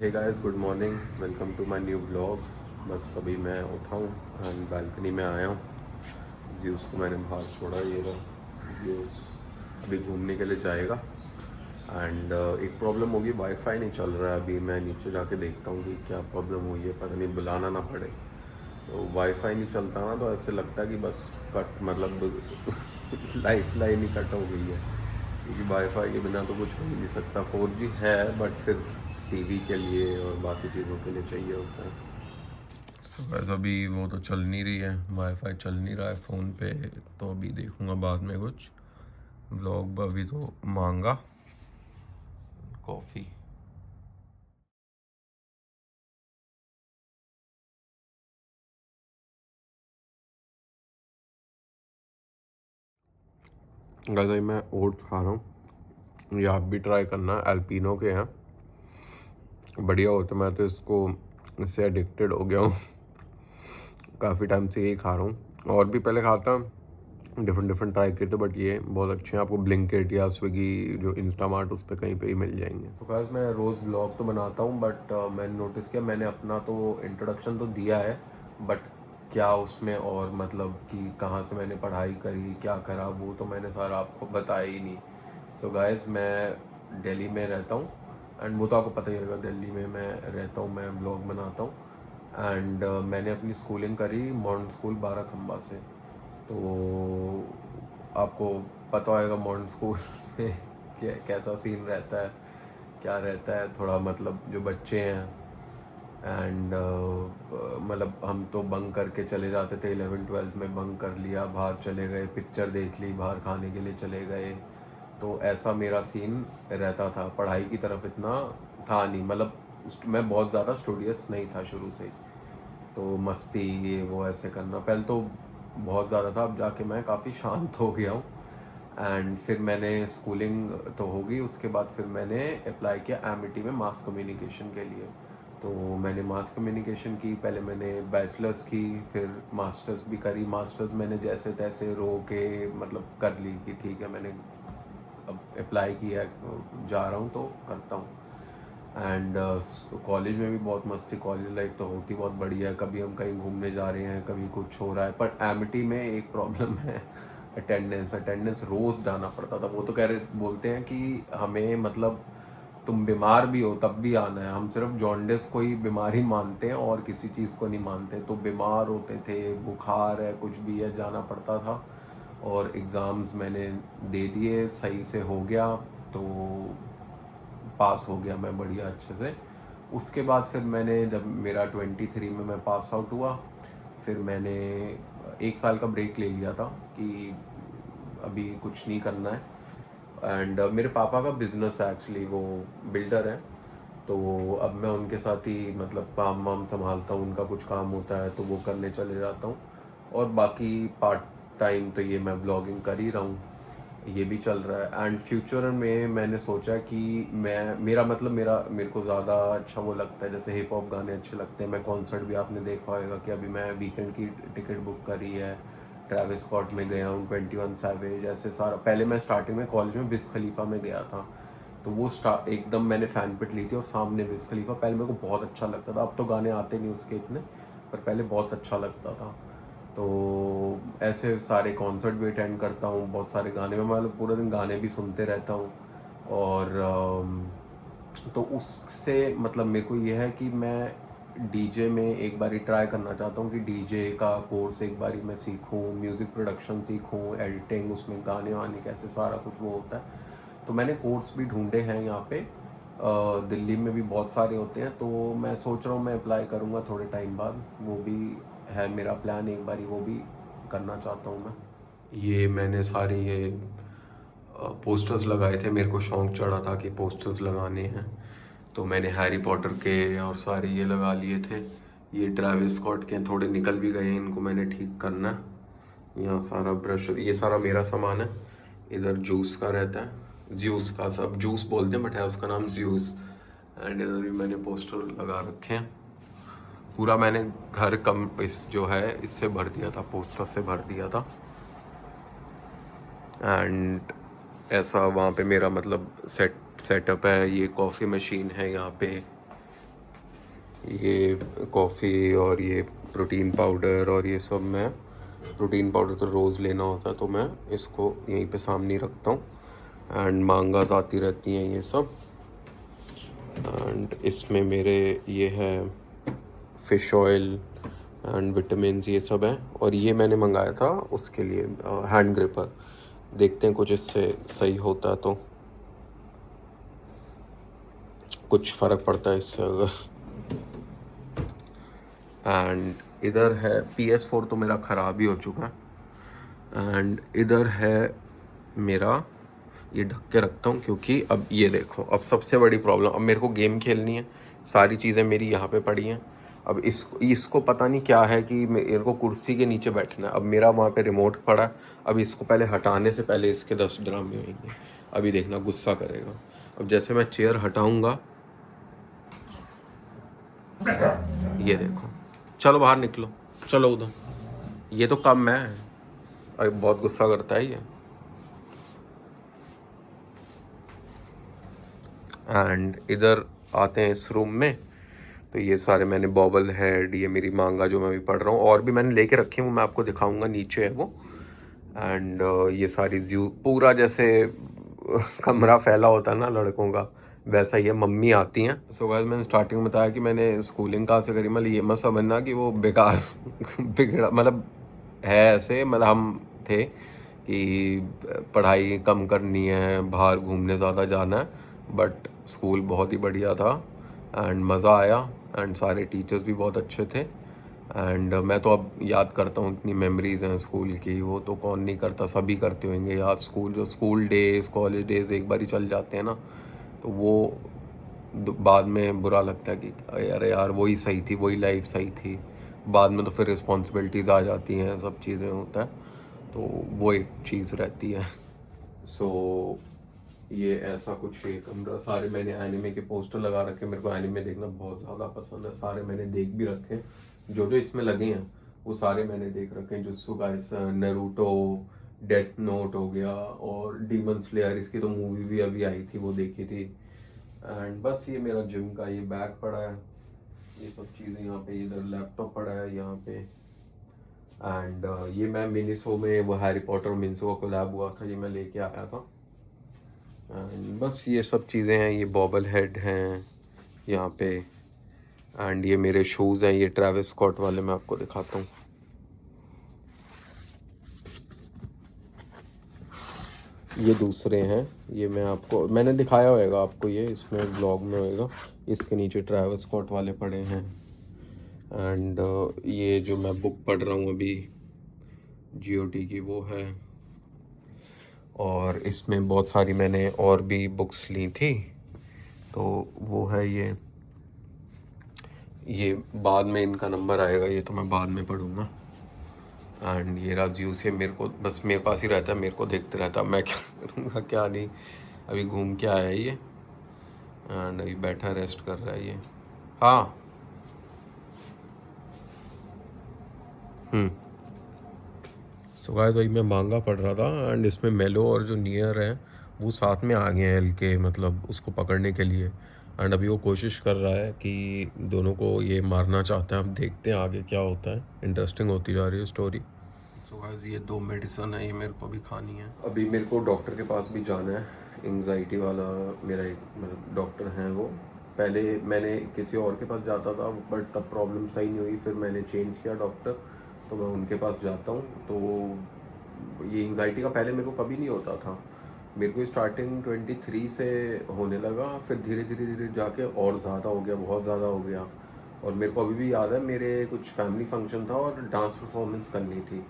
Hey guys, good morning. Welcome to my new blog. बस अभी मैं उठा हूँ एंड बालकनी में आया हूँ। ज्यूस को मैंने बाहर छोड़ा, ये रहा ज्यूस। अभी घूमने के लिए जाएगा एंड एक प्रॉब्लम होगी, वाईफाई नहीं चल रहा है। अभी मैं नीचे जाके देखता हूँ कि क्या प्रॉब्लम हुई है, पता नहीं बुलाना ना पड़े। तो वाईफाई नहीं चलता ना, तो ऐसे लगता है कि बस कट, मतलब लाइफ लाइन ही कट हो गई है, क्योंकि वाईफाई के बिना तो कुछ हो ही नहीं सकता। 4G है बट फिर टीवी के लिए और बाकी चीज़ों के लिए चाहिए होता है। सो वैसे अभी वो तो चल नहीं रही है, वाईफाई चल नहीं रहा है फ़ोन पे। तो अभी देखूँगा बाद में कुछ ब्लॉग। अभी तो मांगा कॉफ़ी। गाइस, मैं ओट्स खा रहा हूँ, ये आप भी ट्राई करना। एल्पिनो के हैं, बढ़िया होता है। मैं तो इससे एडिक्टेड हो गया हूँ। काफ़ी टाइम से यही खा रहा हूँ, और भी पहले खाता, डिफरेंट डिफरेंट ट्राई किए थे, बट ये बहुत अच्छे हैं। आपको ब्लिंकिट या स्विगी, जो इंस्टामार्ट, उस पर कहीं पे ही मिल जाएंगे। तो गाइस, मैं रोज़ व्लॉग तो बनाता हूँ, बट मैंने नोटिस किया, मैंने अपना तो इंट्रोडक्शन तो दिया है, बट क्या उसमें और मतलब कि कहाँ से मैंने पढ़ाई करी, क्या करा, वो तो मैंने सारा आपको बताया ही नहीं। सो गाइस, मैं दिल्ली में रहता हूँ एंड वो तो आपको पता ही होगा, दिल्ली में मैं रहता हूँ, मैं ब्लॉग बनाता हूँ। एंड मैंने अपनी स्कूलिंग करी मॉडर्न स्कूल बाराखंबा से। तो आपको पता होगा मॉडर्न स्कूल में कैसा सीन रहता है, क्या रहता है। थोड़ा मतलब जो बच्चे हैं एंड मतलब हम तो बंक करके चले जाते थे। 11th 12th में बंक कर लिया, बाहर चले गए, पिक्चर देख ली, बाहर खाने के लिए चले गए। तो ऐसा मेरा सीन रहता था। पढ़ाई की तरफ इतना था नहीं, मतलब मैं बहुत ज़्यादा स्टूडियस नहीं था शुरू से ही। तो मस्ती ये वो ऐसे करना पहले तो बहुत ज़्यादा था, अब जाके मैं काफ़ी शांत हो गया हूँ। एंड फिर मैंने स्कूलिंग तो होगी, उसके बाद फिर मैंने अप्लाई किया एमिटी में मास कम्युनिकेशन के लिए। तो मैंने मास कम्युनिकेशन की, पहले मैंने बैचलर्स की, फिर मास्टर्स भी करी। मास्टर्स मैंने जैसे तैसे रो के मतलब कर ली कि ठीक है, मैंने अब अप्लाई किया, जा रहा हूँ तो करता हूँ। एंड कॉलेज में भी बहुत मस्ती, कॉलेज लाइफ तो होती बहुत बढ़िया है। कभी हम कहीं घूमने जा रहे हैं, कभी कुछ हो रहा है। बट एमिटी में एक प्रॉब्लम है, अटेंडेंस रोज़ जाना पड़ता था। वो तो कह रहे बोलते हैं कि हमें मतलब तुम बीमार भी हो तब भी आना है। हम सिर्फ जॉन्डिस को ही बीमारी मानते हैं और किसी चीज़ को नहीं मानते। तो बीमार होते थे, बुखार है, कुछ भी है, जाना पड़ता था। और एग्ज़ाम्स मैंने दे दिए, सही से हो गया, तो पास हो गया मैं बढ़िया अच्छे से। उसके बाद फिर मैंने, जब मेरा 23 में मैं पास आउट हुआ, फिर मैंने 1 साल का ब्रेक ले लिया था कि अभी कुछ नहीं करना है। एंड मेरे पापा का बिजनेस है एक्चुअली, वो बिल्डर है। तो अब मैं उनके साथ ही मतलब काम वाम संभालता हूँ, उनका कुछ काम होता है तो वो करने चले जाता हूँ। और बाकी पार्ट टाइम तो ये मैं ब्लॉगिंग कर ही रहा हूँ, ये भी चल रहा है। एंड फ्यूचर में मैंने सोचा कि मैं, मेरा मतलब मेरे को ज़्यादा अच्छा वो लगता है, जैसे हिप हॉप गाने अच्छे लगते हैं। मैं कॉन्सर्ट भी, आपने देखा होगा कि अभी मैं वीकेंड की टिकट बुक करी है, ट्रैविस स्कॉट में गया हूँ, 21 सैवेज, ऐसे सारा। पहले मैं स्टार्टिंग में कॉलेज में विज खलीफा में गया था, तो वो एकदम मैंने फ़ैन पिट ली थी, और सामने विज खलीफा पहले मेरे को बहुत अच्छा लगता था। अब तो गाने आते नहीं उसके इतने, पर पहले बहुत अच्छा लगता था। तो ऐसे सारे कॉन्सर्ट भी अटेंड करता हूँ, बहुत सारे गाने में मतलब पूरे दिन गाने भी सुनते रहता हूँ। और तो उससे मतलब मेरे को ये है कि मैं डीजे में एक बारी ट्राई करना चाहता हूँ, कि डीजे का कोर्स एक बारी मैं सीखूँ, म्यूज़िक प्रोडक्शन सीखूँ, एडिटिंग, उसमें गाने वाने कैसे सारा कुछ वो होता है। तो मैंने कोर्स भी ढूंढे हैं यहाँ पे, दिल्ली में भी बहुत सारे होते हैं। तो मैं सोच रहा हूँ मैं अप्लाई करूँगा थोड़े टाइम बाद, वो भी है मेरा प्लान, एक बारी वो भी करना चाहता हूँ मैं। ये मैंने सारे ये पोस्टर्स लगाए थे, मेरे को शौक चढ़ा था कि पोस्टर्स लगाने हैं, तो मैंने हैरी पॉटर के और सारे ये लगा लिए थे। ये ट्रैविस स्कॉट के थोड़े निकल भी गए हैं, इनको मैंने ठीक करना है। यहाँ सारा ब्रश, ये सारा मेरा सामान है। इधर जूस का रहता है, ज्यूस का, सब जूस बोलते हैं बट है उसका नाम ज्यूस। एंड इधर भी मैंने पोस्टर लगा रखे हैं। पूरा मैंने घर कम इस जो है इससे भर दिया था, पोस्टर से भर दिया था। एंड ऐसा वहाँ पे मेरा मतलब सेटअप है। ये कॉफ़ी मशीन है यहाँ पे, ये कॉफ़ी और ये प्रोटीन पाउडर और ये सब, मैं प्रोटीन पाउडर तो रोज़ लेना होता है तो मैं इसको यहीं पे सामने रखता हूँ। एंड मांगास आती रहती हैं ये सब। एंड इसमें मेरे ये है फ़िश ऑयल एंड विटामिन ये सब है। और ये मैंने मंगाया था उसके लिए हैंड ग्रिपर, देखते हैं कुछ इससे सही होता है तो कुछ फ़र्क पड़ता है इससे अगर। एंड इधर है PS4 तो मेरा ख़राब ही हो चुका है। एंड इधर है मेरा, ये ढक के रखता हूँ क्योंकि अब ये देखो, अब सबसे बड़ी प्रॉब्लम, अब मेरे को गेम खेलनी है, सारी चीज़ें मेरी यहाँ पे पड़ी हैं। अब इसको पता नहीं क्या है कि मेरे को कुर्सी के नीचे बैठना है। अब मेरा वहाँ पे रिमोट पड़ा है, अब इसको पहले हटाने से पहले इसके 10 ड्रामे होंगे। अभी देखना गुस्सा करेगा। अब जैसे मैं चेयर हटाऊँगा, ये देखो, चलो बाहर निकलो, चलो उधर, ये तो कम है। अभी बहुत गुस्सा करता है ये। एंड इधर आते हैं इस रूम में, तो ये सारे मैंने बॉबल हेड, ये मेरी मांगा जो मैं अभी पढ़ रहा हूँ, और भी मैंने लेके रखे हैं, वो मैं आपको दिखाऊंगा, नीचे है वो। एंड ये सारी ज्यू पूरा जैसे कमरा फैला होता है ना लड़कों का, वैसा ही है। मम्मी आती हैं। सो गाइस, मैंने स्टार्टिंग में बताया कि मैंने स्कूलिंग कहाँ से करी, मतलब ये मत समझना कि वो बेकार बिगड़ा, मतलब है ऐसे, मतलब हम थे कि पढ़ाई कम करनी है, बाहर घूमने ज़्यादा जाना है, बट स्कूल बहुत ही बढ़िया था एंड मज़ा आया। एंड सारे टीचर्स भी बहुत अच्छे थे। एंड मैं तो अब याद करता हूँ, इतनी मेमोरीज़ हैं स्कूल की, वो तो कौन नहीं करता, सभी करते होंगे याद। स्कूल जो स्कूल डेज, कॉलेज डेज एक बार ही चल जाते हैं ना, तो वो बाद में बुरा लगता है कि अरे यार वही सही थी, वही लाइफ सही थी। बाद में तो फिर रिस्पॉन्सिबिलिटीज़ आ जाती हैं, सब चीज़ें होता है, तो वो एक चीज़ रहती है। सो ये ऐसा कुछ ये कमरा, सारे मैंने एनिमे के पोस्टर लगा रखे। मेरे को एनिमे देखना बहुत ज़्यादा पसंद है, सारे मैंने देख भी रखे हैं, जो जो इसमें लगे हैं वो सारे मैंने देख रखे हैं। Jutsu Kaisen, Naruto, death note हो गया, और डीमन स्लेयर, इसकी तो मूवी भी अभी आई थी, वो देखी थी। एंड बस ये मेरा जिम का ये बैग पड़ा है, ये सब चीज़ें यहाँ पे, इधर लैपटॉप पड़ा है यहाँ पे। एंड ये मैं मिनीसो में, वो हैरी पॉटर और मिनीसो का कोलैब हुआ था, ये मैं लेके आया था। एंड बस ये सब चीज़ें हैं, ये बॉबल हेड हैं यहाँ पे। एंड ये मेरे शूज़ हैं, ये ट्रैविस स्कॉट वाले, मैं आपको दिखाता हूँ। ये दूसरे हैं, ये मैं आपको, मैंने दिखाया होगा आपको, ये इसमें ब्लॉग में होएगा। इसके नीचे ट्रैविस स्कॉट वाले पड़े हैं। एंड ये जो मैं बुक पढ़ रहा हूँ अभी GOT की, वो है। और इसमें बहुत सारी मैंने और भी बुक्स ली थी, तो वो है ये बाद में इनका नंबर आएगा, ये तो मैं बाद में पढ़ूँगा। एंड ये राजू से मेरे को बस मेरे पास ही रहता है, मेरे को देखते रहता है, मैं क्या करूँगा क्या नहीं। अभी घूम के आया है ये, एंड अभी बैठा रेस्ट कर रहा है ये। हाँ। सो गाइस, वही मैं मांगा पढ़ रहा था, एंड इसमें मेलो और जो नियर है वो साथ में आ गए हैं एल के, मतलब उसको पकड़ने के लिए। एंड अभी वो कोशिश कर रहा है कि दोनों को ये मारना चाहता है। अब देखते हैं आगे क्या होता है, इंटरेस्टिंग होती जा रही है स्टोरी। सो गाइस, ये 2 मेडिसिन है, ये मेरे को भी खानी है। अभी मेरे को डॉक्टर के पास भी जाना है, एंग्जाइटी वाला मेरा एक मतलब डॉक्टर हैं वो। पहले मैंने किसी और के पास जाता था, बट तब प्रॉब्लम सही नहीं हुई, फिर मैंने चेंज किया डॉक्टर, तो मैं उनके पास जाता हूँ। तो ये एंग्जाइटी का पहले मेरे को कभी नहीं होता था, मेरे को स्टार्टिंग 23 से होने लगा, फिर धीरे धीरे धीरे जाके और ज़्यादा हो गया, बहुत ज़्यादा हो गया। और मेरे को अभी भी याद है, मेरे कुछ फैमिली फंक्शन था और डांस परफॉर्मेंस करनी थी।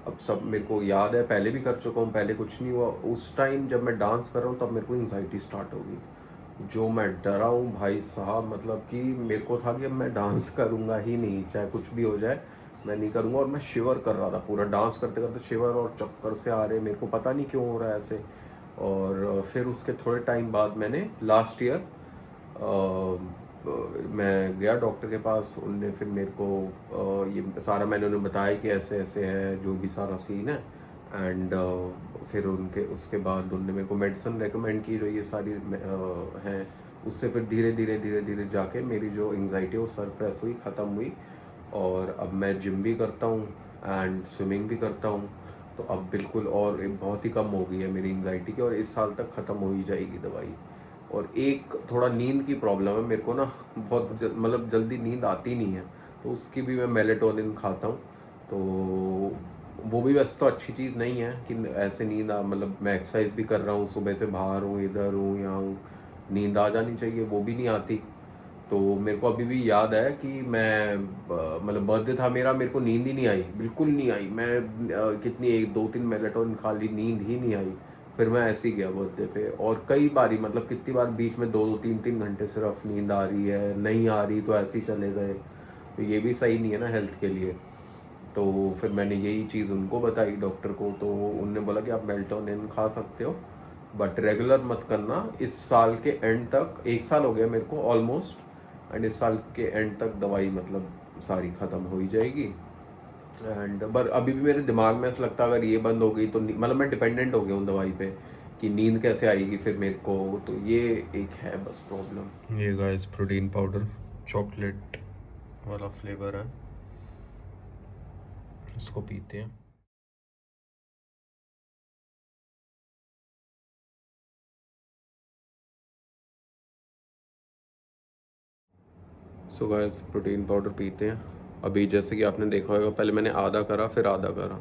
अब सब मेरे को याद है, पहले भी कर चुका हूँ, पहले कुछ नहीं हुआ। उस टाइम जब मैं डांस कर रहा हूँ तब मेरे को एंग्जाइटी स्टार्ट हो गई, जो मैं डरा हूँ भाई साहब, मतलब कि मेरे को था कि अब मैं डांस करूँगा ही नहीं, चाहे कुछ भी हो जाए मैं नहीं करूँगा। और मैं शिवर कर रहा था पूरा, डांस करते करते शिवर और चक्कर से आ रहे, मेरे को पता नहीं क्यों हो रहा है ऐसे। और फिर उसके थोड़े टाइम बाद मैंने लास्ट ईयर मैं गया डॉक्टर के पास, उनने फिर मेरे को ये सारा मैंने उन्हें बताया कि ऐसे ऐसे है, जो भी सारा सीन है। एंड फिर उनके उसके बाद उनने मेरे को मेडिसिन रेकमेंड की, जो ये सारी हैं, उससे फिर धीरे धीरे धीरे धीरे जाके मेरी जो एंग्जाइटी वो सरप्रेस हुई, ख़त्म हुई। और अब मैं जिम भी करता हूँ एंड स्विमिंग भी करता हूँ। तो अब बिल्कुल और बहुत ही कम हो गई है मेरी एंग्जाइटी की, और इस साल तक ख़त्म हो ही जाएगी दवाई। और एक थोड़ा नींद की प्रॉब्लम है मेरे को ना, बहुत मतलब जल्दी नींद आती नहीं है, तो उसकी भी मैं मेलेटोनिन खाता हूँ। तो वो भी वैसे तो अच्छी चीज़ नहीं है कि ऐसे नींद मतलब मैं एक्सरसाइज भी कर रहा हूँ, सुबह से बाहर हूँ, इधर हूँ, यहाँ हूँ, नींद आ जानी चाहिए, वो भी नहीं आती। तो मेरे को अभी भी याद है कि मैं मतलब बर्थडे था मेरा, मेरे को नींद ही नहीं आई, बिल्कुल नहीं आई। मैं कितनी 1 2 3 मेलेटोनिन खा ली, नींद ही नहीं आई। फिर मैं ऐसे ही गया बर्थडे पे, और कई बारी मतलब कितनी बार बीच में 2 2 3 3 घंटे सिर्फ नींद आ रही है, नहीं आ रही तो ऐसे ही चले गए। तो ये भी सही नहीं है ना हेल्थ के लिए। तो फिर मैंने यही चीज़ उनको बताई, डॉक्टर को, तो उनने बोला कि आप मेल्टोनिन खा सकते हो, बट रेगुलर मत करना। इस साल के एंड तक, 1 साल हो गया मेरे को ऑलमोस्ट, एंड इस साल के एंड तक दवाई मतलब सारी ख़त्म हो ही जाएगी। एंड पर अभी भी मेरे दिमाग में ऐसा लगता है अगर ये बंद हो गई तो मतलब मैं डिपेंडेंट हो गया हूँ दवाई पे, कि नींद कैसे आएगी फिर मेरे को। तो ये एक है बस प्रॉब्लम। ये गाइस प्रोटीन पाउडर चॉकलेट वाला फ्लेवर है, इसको पीते हैं। सो गाइस प्रोटीन पाउडर पीते हैं। अभी जैसे कि आपने देखा होगा, पहले मैंने आधा करा फिर आधा करा।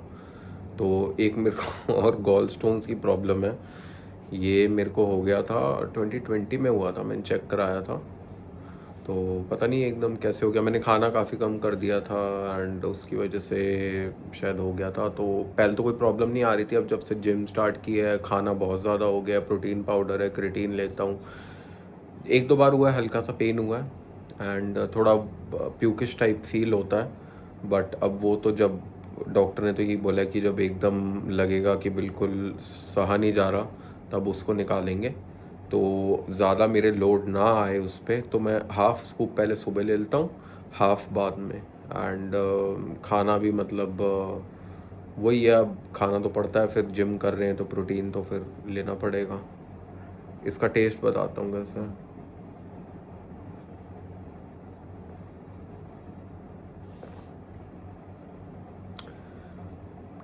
तो एक मेरे को और गॉल स्टोन्स की प्रॉब्लम है। ये मेरे को हो गया था 2020 में हुआ था, मैंने चेक कराया था। तो पता नहीं एकदम कैसे हो गया, मैंने खाना काफ़ी कम कर दिया था एंड उसकी वजह से शायद हो गया था। तो पहले तो कोई प्रॉब्लम नहीं आ रही थी, अब जब से जिम स्टार्ट किया है, खाना बहुत ज़्यादा हो गया, प्रोटीन पाउडर है, क्रिएटिन लेता हूँ, 1 2 बार हुआ है, हल्का सा पेन हुआ है एंड थोड़ा प्यूकिश टाइप फील होता है। बट अब वो तो जब डॉक्टर ने तो यही बोला कि जब एकदम लगेगा कि बिल्कुल सहा नहीं जा रहा, तब उसको निकालेंगे। तो ज़्यादा मेरे लोड ना आए उस पर, तो मैं हाफ़ स्कूप पहले सुबह ले लेता हूँ, हाफ़ बाद में। एंड खाना भी मतलब वही है, अब खाना तो पड़ता है, फिर जिम कर रहे हैं तो प्रोटीन तो फिर लेना पड़ेगा। इसका टेस्ट बताता हूँ कैसा।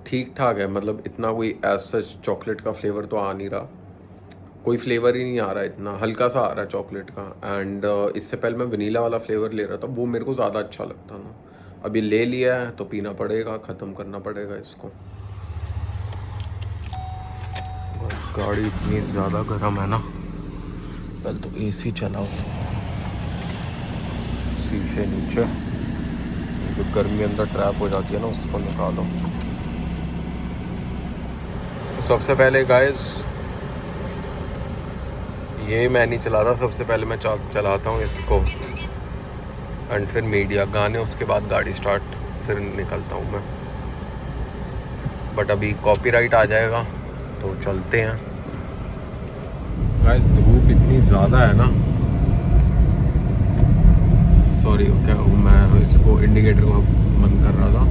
ठीक ठाक है, मतलब इतना कोई एज सच चॉकलेट का फ्लेवर तो आ नहीं रहा, कोई फ्लेवर ही नहीं आ रहा है, इतना हल्का सा आ रहा है चॉकलेट का। एंड इससे पहले मैं वनीला वाला फ्लेवर ले रहा था, वो मेरे को ज़्यादा अच्छा लगता ना। अभी ले लिया है तो पीना पड़ेगा, ख़त्म करना पड़ेगा इसको। बस गाड़ी इतनी ज़्यादा गर्म है ना, पहले तो एसी चलाओ, शीशे नीचे, जो गर्मी अंदर ट्रैप हो जाती है ना उसको निकालो। सबसे पहले गाइस ये मैं नहीं चलाता, सबसे पहले मैं चलाता हूँ इसको, एंड फिर मीडिया गाने, उसके बाद गाड़ी स्टार्ट, फिर निकलता हूँ मैं। बट अभी कॉपीराइट आ जाएगा तो चलते हैं। गाइस धूप इतनी ज़्यादा है ना, सॉरी क्या मैं इसको इंडिकेटर को बंद कर रहा था।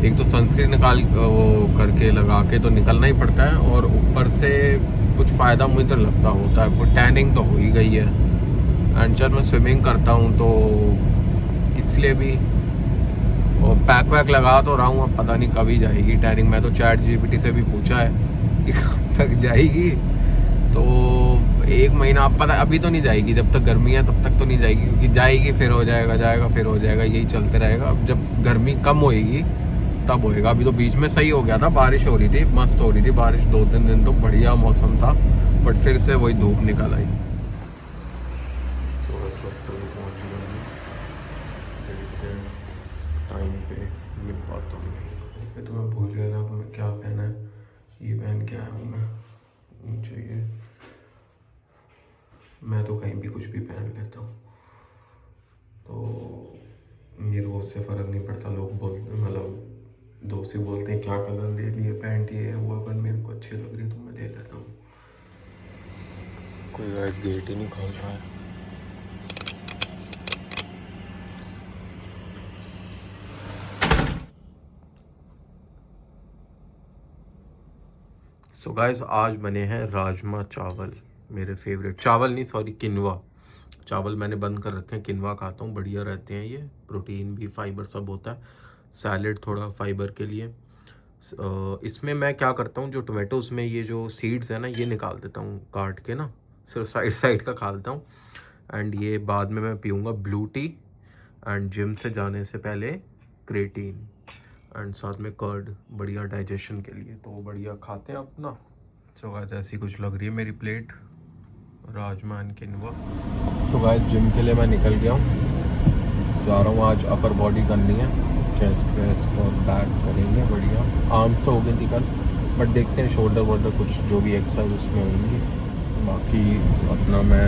एक तो सनस्क्रीन निकाल वो करके लगा के तो निकलना ही पड़ता है, और ऊपर से कुछ फ़ायदा मुझे तो लगता होता है, कोई टैनिंग तो हो ही गई है। एंड जब मैं स्विमिंग करता हूँ तो इसलिए भी, और पैक वैक लगा तो रहा हूँ, अब पता नहीं कभी जाएगी टैनिंग। मैं तो चैट जीपीटी से भी पूछा है कि कब तक जाएगी, तो 1 महीना, आप पता अभी तो नहीं जाएगी, जब तक गर्मी है तब तक तो नहीं जाएगी, क्योंकि जाएगी फिर हो जाएगा, जाएगा फिर हो जाएगा, यही चलते रहेगा। अब जब गर्मी कम होएगी तब होएगा। अभी तो बीच में सही हो गया था, बारिश हो रही थी, मस्त हो रही थी बारिश, 2 3 दिन तो बढ़िया मौसम था, बट फिर से वही धूप निकल आई। टाइम पे मिल पाता हूँ। ये तो मैं भूल गया था कि मैं क्या पहना है, ये पहन के आया हूँ मैं नीचे। ये मैं तो कहीं भी कुछ भी पहन लेता हूँ, तो ये रोज़ से फ़र्क नहीं पड़ता। लोग बोलते मतलब दोस्त ही बोलते हैं क्या कलर ले लिए, पैंट ये है वो, अगर मेरे को अच्छी लग रही तो मैं ले लेता हूँ। कोई गाइस गेट ही नहीं खोल रहा है। सो गाइस आज बने हैं राजमा चावल, मेरे फेवरेट चावल नहीं, सॉरी किनवा। चावल मैंने बंद कर रखे हैं, किनवा खाता हूँ, बढ़िया रहते हैं ये, प्रोटीन भी फाइबर सब होता है। सैलेड थोड़ा फाइबर के लिए। इसमें मैं क्या करता हूँ, जो टोमेटोज़ में ये जो सीड्स है ना, ये निकाल देता हूँ काट के ना, सिर्फ साइड साइड का खा लेता हूँ। एंड ये बाद में मैं पीऊँगा ब्लू टी, एंड जिम से जाने से पहले क्रेटीन, एंड साथ में कर्ड, बढ़िया डाइजेशन के लिए। तो बढ़िया खाते हैं अपना। सो गाइस ऐसी कुछ लग रही है मेरी plate, rajma and quinoa. So guys gym के लिए मैं निकल गया हूँ, जा रहा हूँ। आज अपर बॉडी करनी है, चेस्ट वेस्ट और बैक करेंगे बढ़िया। आर्म्स तो हो गई थी कल, बट देखते हैं शोल्डर वोल्डर कुछ जो भी एक्सरसाइज उसमें होंगी। बाकी अपना मैं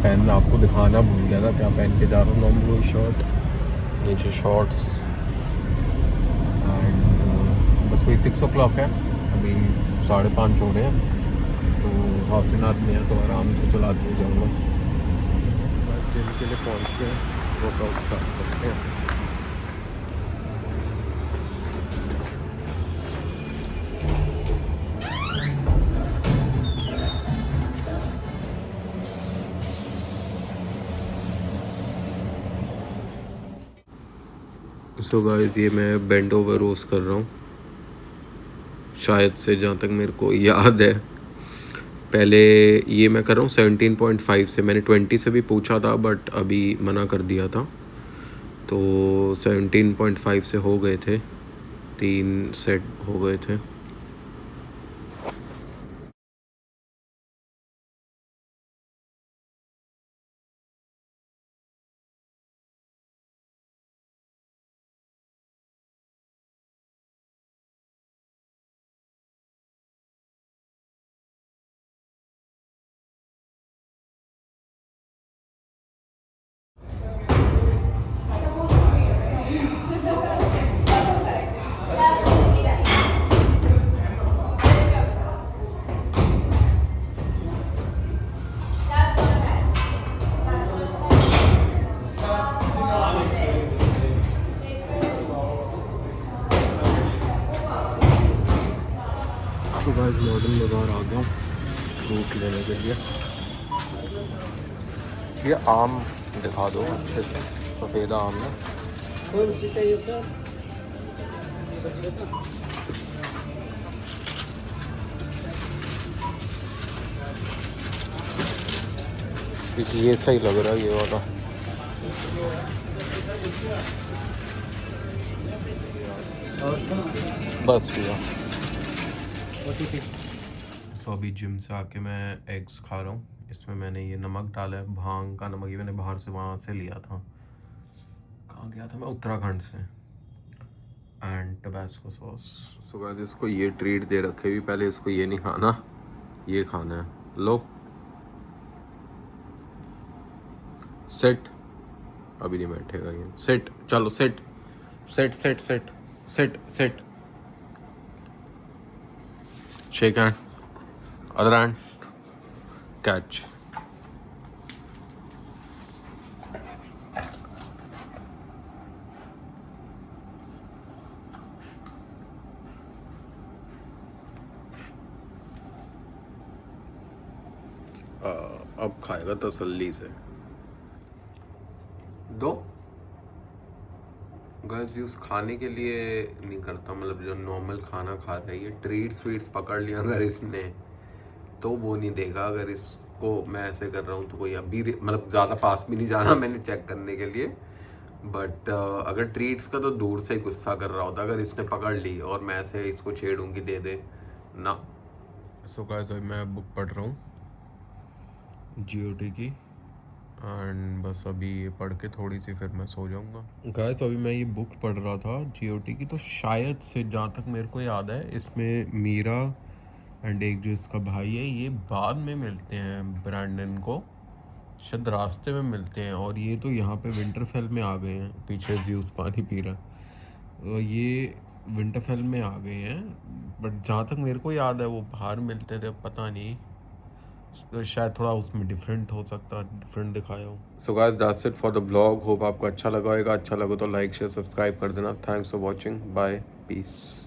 पहनना आपको दिखाना भूल गया था, क्या पहन के जा रहा हूँ। नॉर्मल शर्ट, नीचे शॉर्ट्स, एंड बस वही 6 o'clock है, अभी 5:30 हो रहे हैं, तो हाफ एन आवर में है, तो आराम से चला के जाऊँगा। जिम के लिए पहुँच के वर्कआउट स्टार्ट करते हैं। सो गाइस ये मैं बेंड ओवर रोज कर रहा हूँ, शायद से जहाँ तक मेरे को याद है। पहले ये मैं कर रहा हूँ 17.5 से, मैंने 20 से भी पूछा था बट अभी मना कर दिया था, तो 17.5 से हो गए थे, 3 सेट हो गए थे। तो गाइस मॉडर्न बाज़ार आ गया हूँ फ्रूट लेने के लिए। ये आम दिखा दो अच्छे से, सफ़ेदा आम है। कौन सी चाहिए सर? सफेदा। ये सही लग रहा है ये वाला। बस भैया। सो अभी जिम से आके मैं एग्स खा रहा हूँ। इसमें मैंने ये नमक डाला है, भांग का नमक, ये मैंने बाहर से वहाँ से लिया था। कहाँ गया था मैं? उत्तराखंड से। And Tabasco sauce. So guys इसको ये ट्रीट दे रखे भी, पहले इसको ये नहीं खाना, ये खाना है। लो सेट, अभी नहीं बैठेगा ये। सेट, चलो set set set set set set. Shake hand, other hand, catch. अब खाएगा तसल्ली से। दो गैस यूज़ खाने के लिए नहीं करता, मतलब जो नॉर्मल खाना खाता है, ये ट्रीट्स वीट्स पकड़ लिया अगर इसने तो वो नहीं देगा। अगर इसको मैं ऐसे कर रहा हूँ तो कोई अभी मतलब ज़्यादा पास भी नहीं जाना मैंने चेक करने के लिए, बट अगर ट्रीट्स का तो दूर से ही गुस्सा कर रहा होता अगर इसने पकड़ ली और मैं ऐसे इसको छेड़ूंगी दे दे ना। सो गाइस अभी मैं बुक पढ़ रहा हूँ GOT की, एंड बस अभी ये पढ़ के थोड़ी सी फिर मैं सो जाऊंगा। गाइस अभी मैं ये बुक पढ़ रहा था GOT की, तो शायद से जहाँ तक मेरे को याद है इसमें मीरा एंड एक जो इसका भाई है ये बाद में मिलते हैं ब्रैंडन को, शायद रास्ते में मिलते हैं, और ये तो यहाँ पे विंटरफेल में आ गए हैं। पीछे ज़्यूस पानी पी रहा है, और ये विंटरफेल में आ गए हैं, बट जहाँ तक मेरे को याद है वो बाहर मिलते थे, पता नहीं, तो शायद थोड़ा उसमें डिफरेंट हो सकता, डिफरेंट दिखाया हो। So guys that's it for the blog, hope आपको अच्छा लगा होगा। अच्छा लगा तो लाइक शेयर सब्सक्राइब कर देना। Thanks for watching, bye, piece.